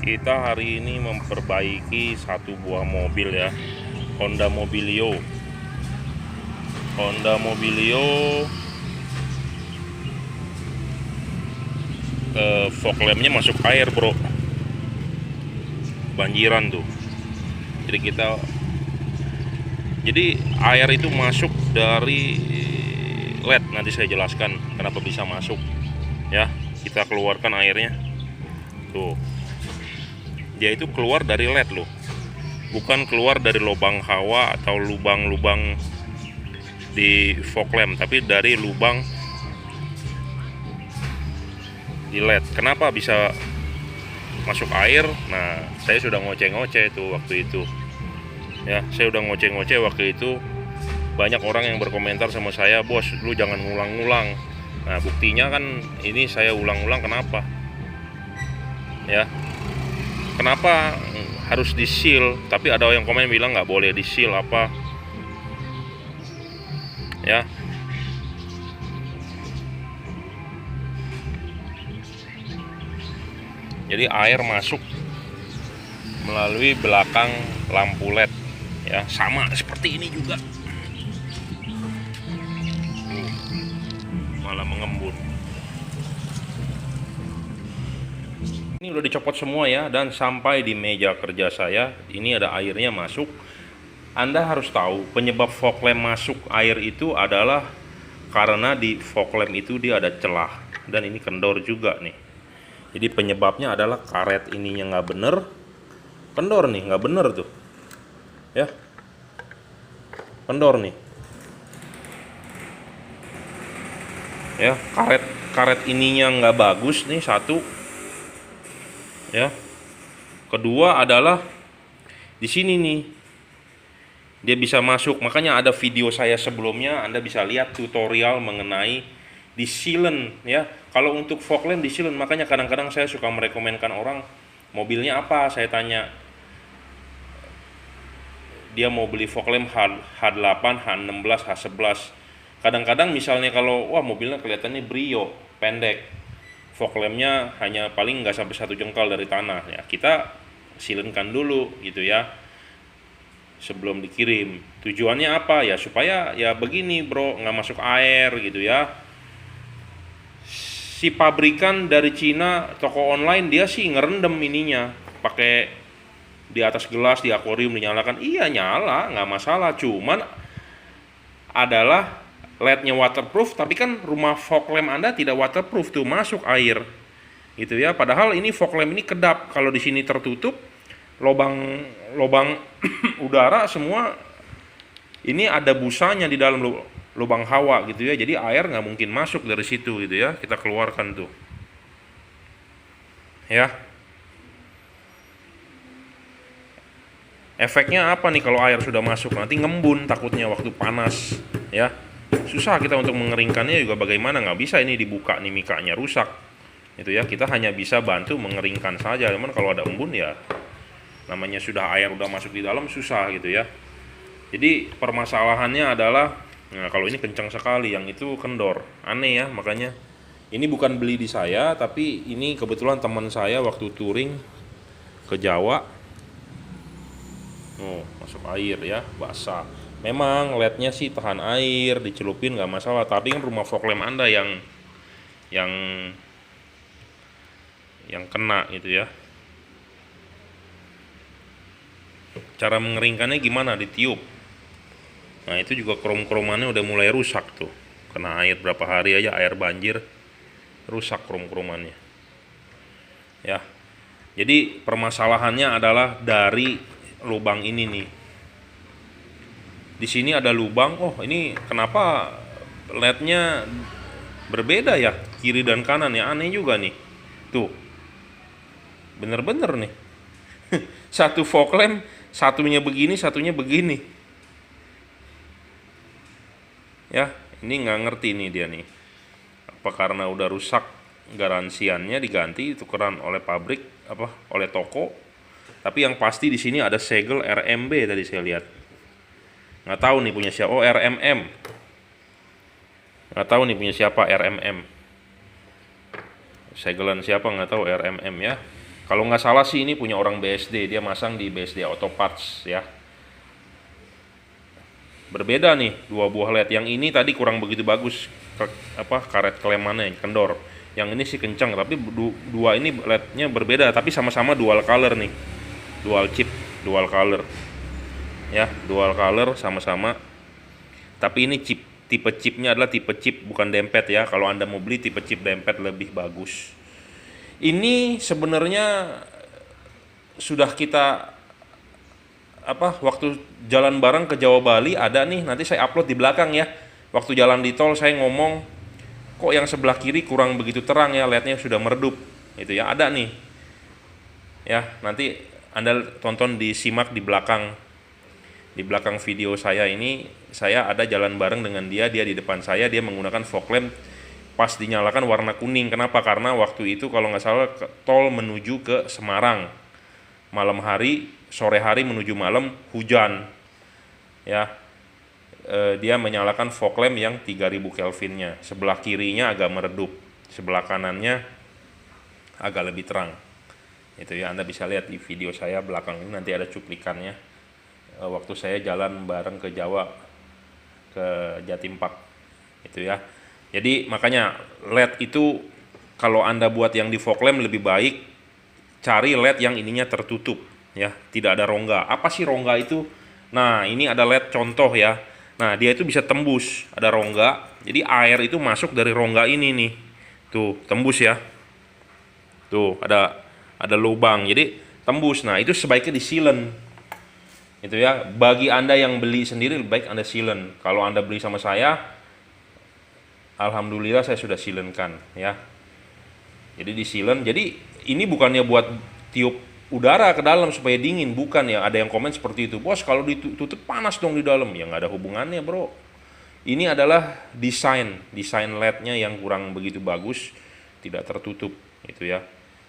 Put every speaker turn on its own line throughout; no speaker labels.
Kita hari ini memperbaiki satu buah mobil ya, Honda Mobilio. Honda Mobilio fog lampnya masuk air bro, banjiran tuh. Jadi air itu masuk dari LED. Nanti saya jelaskan kenapa bisa masuk ya. Kita keluarkan airnya tuh, dia itu keluar dari LED loh, bukan keluar dari lubang hawa atau lubang-lubang di fog lamp, tapi dari lubang di LED. Kenapa bisa masuk air? Nah, saya sudah ngoceh-ngoceh tuh waktu itu ya, saya udah ngoceh-ngoceh waktu itu. Banyak orang yang berkomentar sama saya, bos lu jangan ngulang-ngulang. Nah, buktinya kan ini saya ulang-ulang. Kenapa ya, kenapa harus di seal? Tapi ada yang komen bilang nggak boleh di seal apa ya. Jadi air masuk melalui belakang lampu LED ya, sama seperti ini juga. Malah mengembun. Ini udah dicopot semua ya, dan sampai di meja kerja saya ini ada airnya masuk. Anda harus tahu penyebab fog lamp masuk air itu adalah karena di fog lamp itu dia ada celah, dan ini kendor juga nih. Jadi penyebabnya adalah karet ininya nggak bener, kendor nih, nggak bener tuh ya, kendor nih ya. Karet ininya nggak bagus nih, satu ya. Kedua adalah di sini nih dia bisa masuk. Makanya ada video saya sebelumnya, Anda bisa lihat tutorial mengenai di sealant ya. Kalau untuk fog lamp di sealant, makanya kadang-kadang saya suka merekomendkan orang, mobilnya apa, saya tanya dia mau beli fog lamp H8, H16, H11. Kadang-kadang misalnya kalau wah mobilnya kelihatannya Brio, pendek, fog lampnya hanya paling nggak sampai 1 jengkal dari tanah ya, kita silentkan dulu gitu ya sebelum dikirim. Tujuannya apa ya, supaya ya begini bro, nggak masuk air gitu ya. Si pabrikan dari Cina, toko online, dia sih ngerendam ininya pakai di atas gelas, di akuarium dinyalakan. Iya nyala, nggak masalah. Cuman adalah LED-nya waterproof, tapi kan rumah fog lamp Anda tidak waterproof tuh, masuk air gitu ya. Padahal ini fog lamp ini kedap, kalau di sini tertutup, lubang udara semua ini ada busanya di dalam lubang hawa gitu ya. Jadi air nggak mungkin masuk dari situ gitu ya. Kita keluarkan tuh ya. Efeknya apa nih kalau air sudah masuk? Nanti ngembun takutnya waktu panas ya. Susah kita untuk mengeringkannya juga, bagaimana, nggak bisa ini dibuka nih, mikanya rusak itu ya. Kita hanya bisa bantu mengeringkan saja. Cuman kalau ada embun ya namanya sudah air udah masuk di dalam, susah gitu ya. Jadi permasalahannya adalah, nah kalau ini kencang sekali, yang itu kendor, aneh ya. Makanya ini bukan beli di saya, tapi ini kebetulan teman saya waktu touring ke Jawa. Oh, masuk air ya, basah. Memang LED-nya sih tahan air, dicelupin nggak masalah. Tapi kan rumah fog lamp Anda yang kena gitu ya. Cara mengeringkannya gimana? Ditiup. Nah itu juga krom-kromannya udah mulai rusak tuh, kena air berapa hari aja, air banjir, rusak krom-kromannya ya. Jadi permasalahannya adalah dari lubang ini nih. Di sini ada lubang. Oh ini kenapa LED-nya berbeda ya, kiri dan kanan ya, aneh juga nih tuh, bener-bener nih. Satu fog lamp, satunya begini, satunya begini ya. Ini nggak ngerti nih dia nih, apa karena udah rusak garansiannya diganti, tukeran oleh pabrik apa oleh toko. Tapi yang pasti di sini ada segel RMB tadi saya lihat. Nggak tahu nih punya siapa. Oh RMM, nggak tahu nih punya siapa RMM, segelan siapa nggak tahu, RMM ya. Kalau nggak salah sih ini punya orang BSD, dia masang di BSD Auto Parts ya. Berbeda nih dua buah LED. Yang ini tadi kurang begitu bagus karet klemannya kendor. Yang ini sih kencang, tapi dua ini LED-nya berbeda, tapi sama-sama dual color nih. Dual chip, dual color. Ya, dual color sama-sama. Tapi ini tipe chipnya adalah tipe chip bukan dempet ya. Kalau Anda mau beli tipe chip dempet lebih bagus. Ini sebenarnya sudah kita waktu jalan bareng ke Jawa Bali ada nih, nanti saya upload di belakang ya. Waktu jalan di tol saya ngomong, kok yang sebelah kiri kurang begitu terang ya, LED-nya sudah meredup. Itu ya, ada nih. Ya, nanti Anda tonton disimak di belakang. Di belakang video saya ini, saya ada jalan bareng dengan dia di depan saya, dia menggunakan fog lamp pas dinyalakan warna kuning. Kenapa? Karena waktu itu kalau nggak salah tol menuju ke Semarang. Malam hari, sore hari menuju malam hujan. Ya. Dia menyalakan fog lamp yang 3000 Kelvinnya. Sebelah kirinya agak meredup, sebelah kanannya agak lebih terang. Itu ya, Anda bisa lihat di video saya belakang ini, nanti ada cuplikannya. Waktu saya jalan bareng ke Jawa, ke Jatim Park. Itu ya. Jadi makanya LED itu kalau Anda buat yang di fog lamp lebih baik cari LED yang ininya tertutup ya, tidak ada rongga. Apa sih rongga itu? Nah, ini ada LED contoh ya. Nah, dia itu bisa tembus, ada rongga. Jadi air itu masuk dari rongga ini nih. Tuh, tembus ya. Tuh, ada lubang. Jadi tembus. Nah, itu sebaiknya disilen. Itu ya. Bagi Anda yang beli sendiri lebih baik Anda silen. Kalau Anda beli sama saya, alhamdulillah saya sudah silenkan ya. Jadi disilen. Jadi ini bukannya buat tiup udara ke dalam supaya dingin, bukan ya. Ada yang komen seperti itu, bos kalau ditutup panas dong di dalam. Ya nggak ada hubungannya bro. Ini adalah desain LED-nya yang kurang begitu bagus, tidak tertutup gitu ya.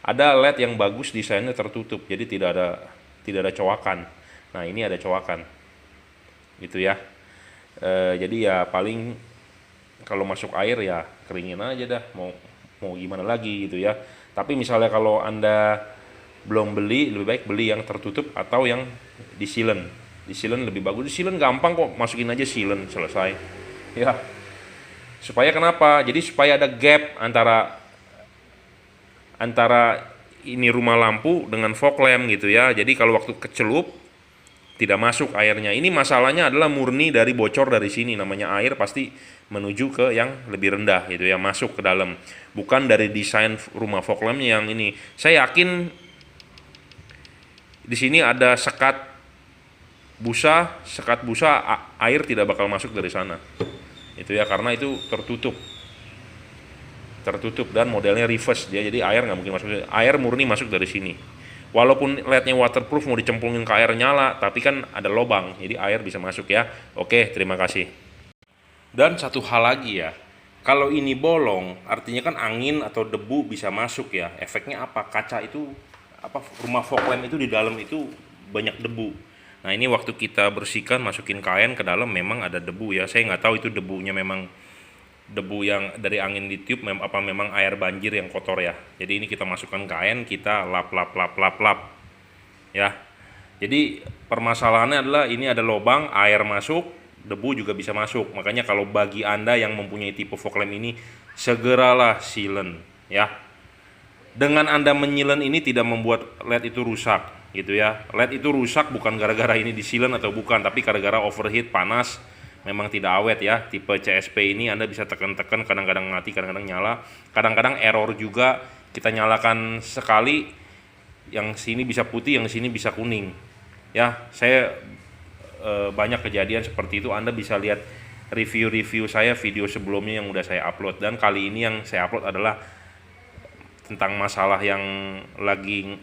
Ada LED yang bagus desainnya tertutup, jadi tidak ada cowakan. Nah ini ada cowakan gitu ya. Jadi ya paling kalau masuk air ya keringin aja dah, mau gimana lagi gitu ya. Tapi misalnya kalau Anda belum beli, lebih baik beli yang tertutup atau yang disilen. Disilen lebih bagus. Disilen gampang kok, masukin aja silen, selesai. Ya. Supaya kenapa? Jadi supaya ada gap antara ini rumah lampu dengan fog lamp gitu ya. Jadi kalau waktu kecelup tidak masuk airnya. Ini masalahnya adalah murni dari bocor dari sini, namanya air pasti menuju ke yang lebih rendah gitu ya, masuk ke dalam. Bukan dari desain rumah fog lampnya yang ini. Saya yakin di sini ada sekat busa, air tidak bakal masuk dari sana. Itu ya, karena itu tertutup dan modelnya reverse dia, jadi air nggak mungkin masuk. Air murni masuk dari sini. Walaupun LED-nya waterproof, mau dicemplungin ke air nyala, tapi kan ada lubang, jadi air bisa masuk ya. Oke, terima kasih. Dan satu hal lagi ya, kalau ini bolong, artinya kan angin atau debu bisa masuk ya. Efeknya apa? Kaca itu, rumah fog lamp itu di dalam itu banyak debu. Nah ini waktu kita bersihkan, masukin kain ke dalam, memang ada debu ya. Saya nggak tahu itu debunya memang debu yang dari angin ditiup apa memang air banjir yang kotor ya. Jadi ini kita masukkan kain, kita lap ya. Jadi permasalahannya adalah ini ada lubang, air masuk, debu juga bisa masuk. Makanya kalau bagi Anda yang mempunyai tipe fog lamp ini, segeralah silen ya. Dengan Anda menyilen ini tidak membuat LED itu rusak gitu ya. LED itu rusak bukan gara-gara ini disilen atau bukan, tapi gara-gara overheat, panas, memang tidak awet ya. Tipe CSP ini Anda bisa tekan-tekan, kadang-kadang mati, kadang-kadang nyala, kadang-kadang error juga. Kita nyalakan sekali, yang sini bisa putih, yang sini bisa kuning ya. Saya banyak kejadian seperti itu. Anda bisa lihat review saya, video sebelumnya yang udah saya upload. Dan kali ini yang saya upload adalah tentang masalah yang lagi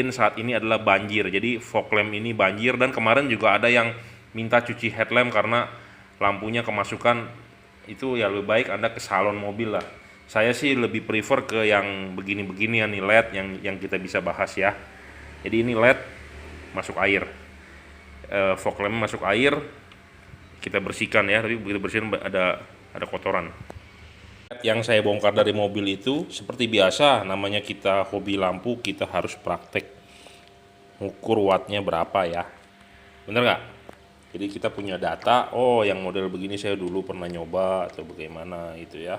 saat ini adalah banjir. Jadi fog lamp ini banjir, dan kemarin juga ada yang minta cuci headlamp karena lampunya kemasukan. Itu ya lebih baik Anda ke salon mobil lah. Saya sih lebih prefer ke yang begini-begini ya, nih LED yang kita bisa bahas ya. Jadi ini LED masuk air, fog lamp masuk air, kita bersihkan ya. Tapi begitu bersihin ada kotoran. LED yang saya bongkar dari mobil itu seperti biasa, namanya kita hobi lampu, kita harus praktek ngukur wattnya berapa ya, bener nggak? Jadi kita punya data, oh yang model begini saya dulu pernah nyoba atau bagaimana itu ya.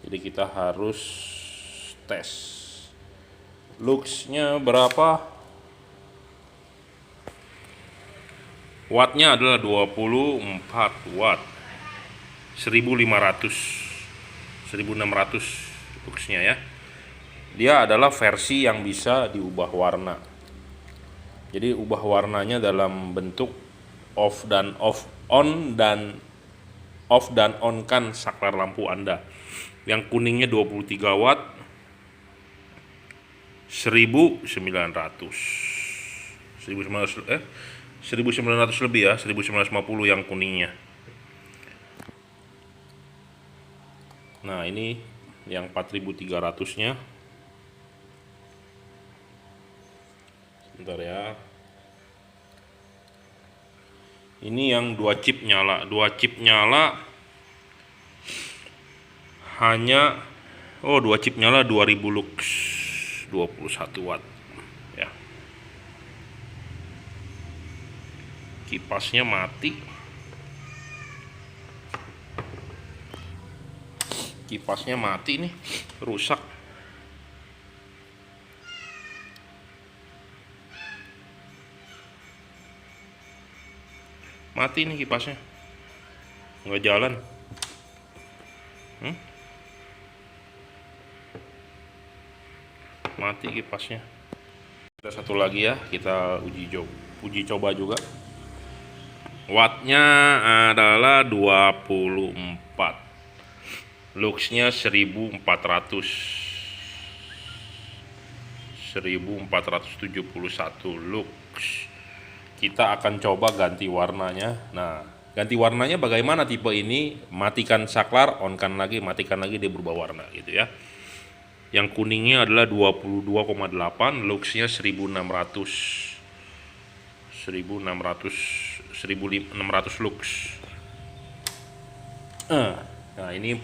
Jadi kita harus tes luxnya berapa. Wattnya adalah 24 watt, 1500 1600 luxnya ya. Dia adalah versi yang bisa diubah warna. Jadi ubah warnanya dalam bentuk off dan on kan saklar lampu Anda. Yang kuningnya 23 watt 1900 lebih ya, 1950 yang kuningnya. Nah, ini yang 4300-nya. Sebentar ya. Ini yang 2 chip nyala. 2 chip nyala hanya 2 chip nyala 2000 lux, 21 watt ya. Kipasnya mati. Kipasnya mati nih, rusak. Mati nih kipasnya, nggak jalan. Mati kipasnya. Ada satu lagi ya, kita uji coba juga. Wattnya adalah 24, luxnya 1471 lux. Kita akan coba ganti warnanya. Nah, ganti warnanya bagaimana tipe ini? Matikan saklar, on-kan lagi, matikan lagi, dia berubah warna gitu ya. Yang kuningnya adalah 22,8, luxnya 1600 lux. Nah, ini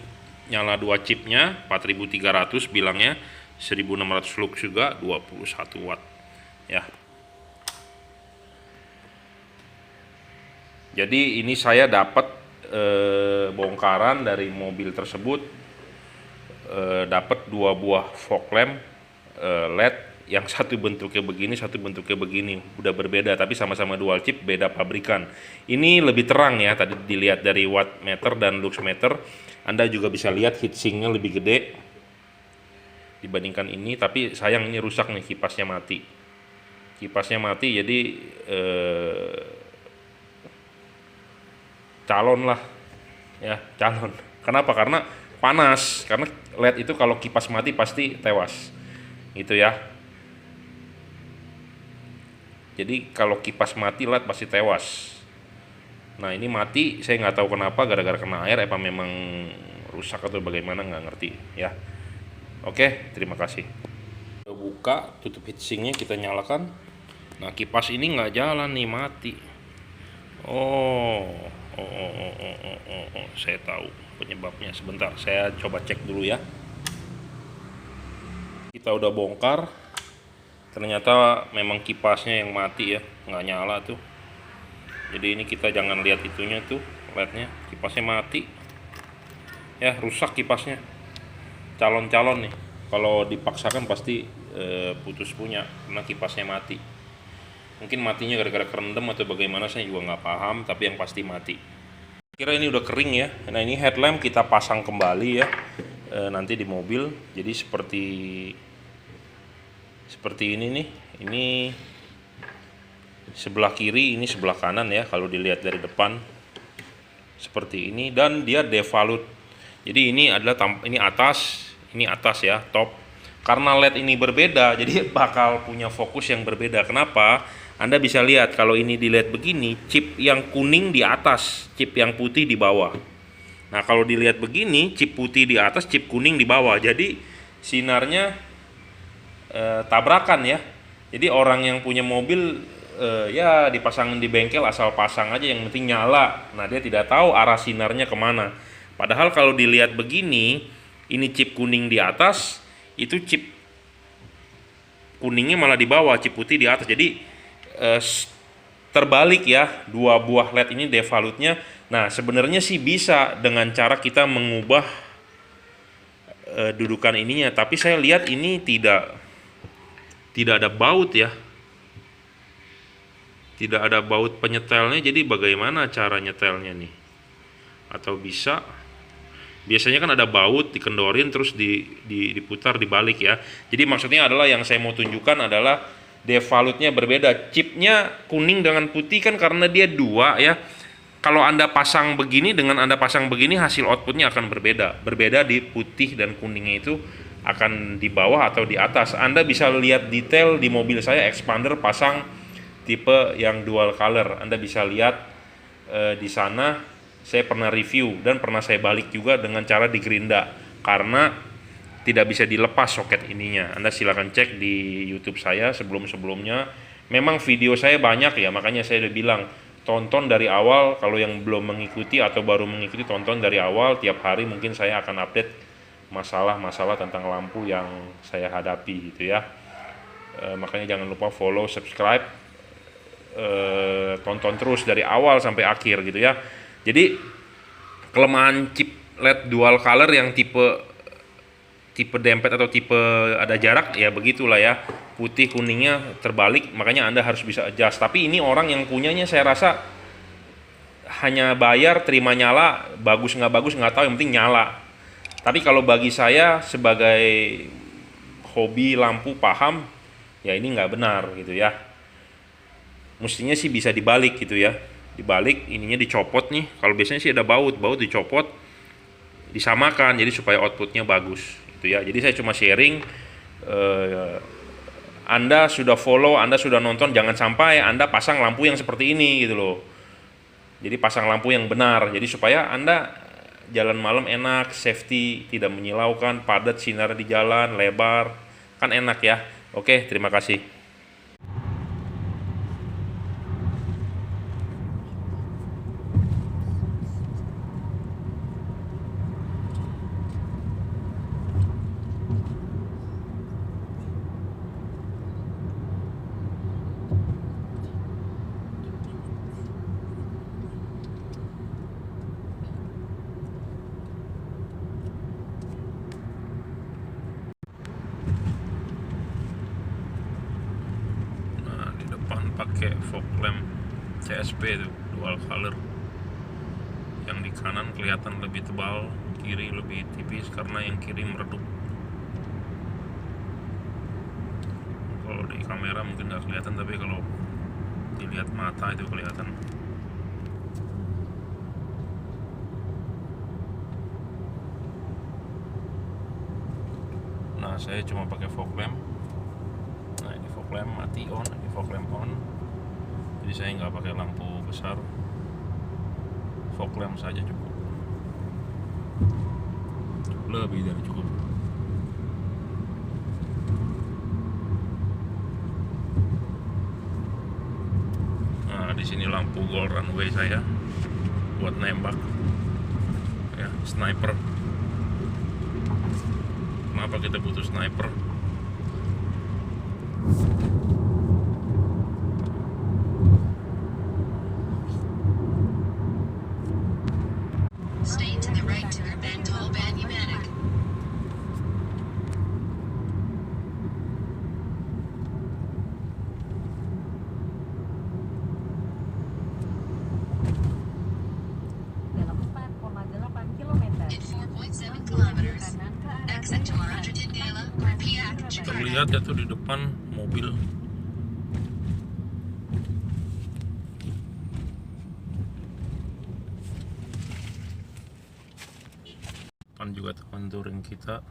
nyala 2 chipnya, 4300 bilangnya, 1600 lux juga, 21 watt ya. Jadi ini saya dapat bongkaran dari mobil tersebut, dapat 2 buah fog lamp LED, yang satu bentuknya begini, satu bentuknya begini, udah berbeda tapi sama-sama dual chip, beda pabrikan. Ini lebih terang ya, tadi dilihat dari watt meter dan lux meter. Anda juga bisa lihat heatsinknya lebih gede dibandingkan ini, tapi sayang ini rusak nih, kipasnya mati. Kipasnya mati, jadi calon lah ya, calon. Kenapa? Karena panas, karena LED itu kalau kipas mati pasti tewas gitu ya. Jadi kalau kipas mati LED pasti tewas. Nah, ini mati, saya nggak tahu kenapa, gara-gara kena air apa memang rusak atau bagaimana, nggak ngerti ya. Oke, terima kasih. Buka, tutup heatsinknya, kita nyalakan. Nah, kipas ini nggak jalan nih, mati. Saya tahu penyebabnya. Sebentar, saya coba cek dulu ya. Kita udah bongkar, ternyata memang kipasnya yang mati ya, nggak nyala tuh. Jadi ini kita jangan lihat itunya tuh, LED-nya, kipasnya mati ya, rusak kipasnya. Calon-calon nih, kalau dipaksakan pasti putus punya karena kipasnya mati. Mungkin matinya gara-gara kerendam atau bagaimana, saya juga nggak paham, tapi yang pasti mati. Kira ini udah kering ya. Nah, ini headlamp kita pasang kembali ya, nanti di mobil. Jadi seperti ini nih. Ini sebelah kiri, ini sebelah kanan ya, kalau dilihat dari depan seperti ini. Dan dia devalute. Jadi ini adalah ini atas ya, top. Karena LED ini berbeda, jadi bakal punya fokus yang berbeda. Kenapa? Anda bisa lihat kalau ini dilihat begini, chip yang kuning di atas, chip yang putih di bawah. Nah, kalau dilihat begini, chip putih di atas, chip kuning di bawah. Jadi sinarnya tabrakan ya. Jadi orang yang punya mobil ya dipasangin di bengkel, asal pasang aja, yang penting nyala. Nah, dia tidak tahu arah sinarnya kemana. Padahal kalau dilihat begini, Ini chip kuning di atas, itu chip kuningnya malah di bawah, chip putih di atas. Jadi terbalik ya, dua buah LED ini devalutnya. Nah, sebenarnya sih bisa dengan cara kita mengubah dudukan ininya, tapi saya lihat ini tidak ada baut ya. Tidak ada baut penyetelnya, jadi bagaimana cara nyetelnya nih? Atau bisa, biasanya kan ada baut dikendorin terus diputar dibalik ya. Jadi maksudnya adalah yang saya mau tunjukkan adalah devalutnya berbeda. Chipnya kuning dengan putih kan karena dia dua ya. Kalau Anda pasang begini dengan Anda pasang begini, hasil outputnya akan berbeda. Berbeda di putih dan kuningnya itu akan di bawah atau di atas. Anda bisa lihat detail di mobil saya expander pasang tipe yang dual color. Anda bisa lihat di sana saya pernah review dan pernah saya balik juga dengan cara digerinda karena tidak bisa dilepas soket ininya. Anda silakan cek di YouTube saya sebelum-sebelumnya. Memang video saya banyak ya, makanya saya udah bilang tonton dari awal. Kalau yang belum mengikuti atau baru mengikuti, tonton dari awal. Tiap hari mungkin saya akan update masalah-masalah tentang lampu yang saya hadapi gitu ya. Makanya jangan lupa follow, subscribe, tonton terus dari awal sampai akhir gitu ya. Jadi kelemahan chip LED dual color yang tipe dempet atau tipe ada jarak ya begitulah ya, putih kuningnya terbalik, makanya Anda harus bisa adjust. Tapi ini orang yang punyanya saya rasa hanya bayar terima nyala, bagus nggak tahu, yang penting nyala. Tapi kalau bagi saya sebagai hobi lampu paham ya ini nggak benar gitu ya. Mestinya sih bisa dibalik gitu ya, dibalik ininya dicopot nih. Kalau biasanya sih ada baut dicopot disamakan jadi supaya outputnya bagus gitu ya. Jadi saya cuma sharing, Anda sudah follow, Anda sudah nonton, jangan sampai Anda pasang lampu yang seperti ini gitu loh. Jadi pasang lampu yang benar, jadi supaya Anda jalan malam enak, safety, tidak menyilaukan, padat sinar di jalan, lebar, kan enak ya. Oke, terima kasih. Pakai fog lamp CSP itu dual color, yang di kanan kelihatan lebih tebal, kiri lebih tipis karena yang kiri meredup. Kalau di kamera mungkin nggak kelihatan, tapi kalau dilihat mata itu kelihatan. Nah, saya cuma pakai fog lamp. Nah, ini fog lamp mati on, ini fog lamp on. Jadi saya nggak pakai lampu besar, fog lamp saja cukup, lebih dari cukup. Nah, di sini lampu gold runway saya buat nembak ya, sniper. Kenapa kita butuh sniper? Terlihat ya tuh di depan mobil. Depan juga teman touring kita.